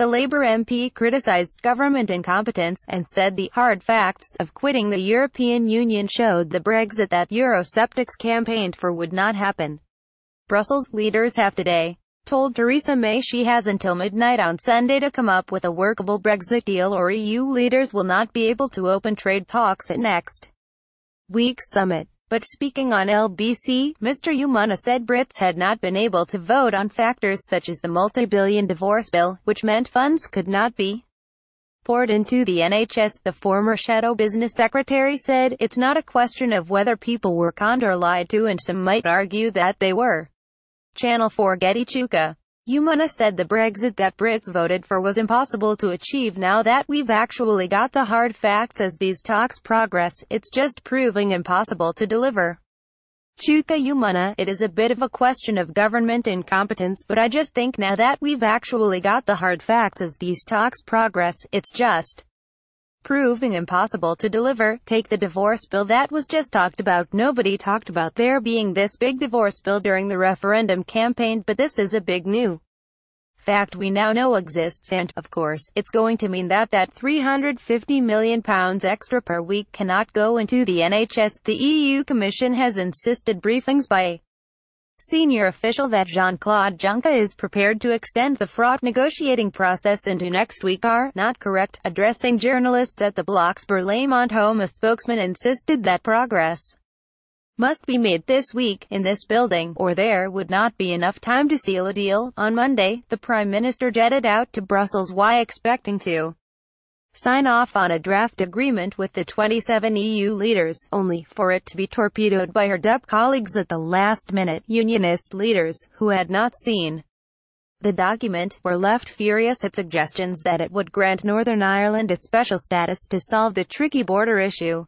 The Labour MP criticised government incompetence, and said the hard facts of quitting the European Union showed the Brexit that Eurosceptics campaigned for would not happen. Brussels leaders have today told Theresa May she has until midnight on Sunday to come up with a workable Brexit deal, or EU leaders will not be able to open trade talks at next week's summit. But speaking on LBC, Mr. Umunna said Brits had not been able to vote on factors such as the multi-billion divorce bill, which meant funds could not be poured into the NHS. The former shadow business secretary said, "It's not a question of whether people were conned or lied to, and some might argue that they were." Channel 4 Getty Chuka. Umunna said the Brexit that Brits voted for was impossible to achieve. Now that we've actually got the hard facts as these talks progress, it's just proving impossible to deliver. Chuka Umunna, it is a bit of a question of government incompetence, but I just think now that we've actually got the hard facts as these talks progress, it's just proving impossible to deliver. Take the divorce bill that was just talked about. Nobody talked about there being this big divorce bill during the referendum campaign, but this is a big new fact we now know exists, and, of course, it's going to mean that £350 million extra per week cannot go into the NHS. The EU Commission has insisted briefings by a senior official that Jean-Claude Juncker is prepared to extend the fraught negotiating process into next week are not correct. Addressing journalists at the bloc's Berlaymont home, a spokesman insisted that progress must be made this week, in this building, or there would not be enough time to seal a deal. On Monday, the Prime Minister jetted out to Brussels, expecting to sign off on a draft agreement with the 27 EU leaders, only for it to be torpedoed by her DUP colleagues at the last minute. Unionist leaders, who had not seen the document, were left furious at suggestions that it would grant Northern Ireland a special status to solve the tricky border issue.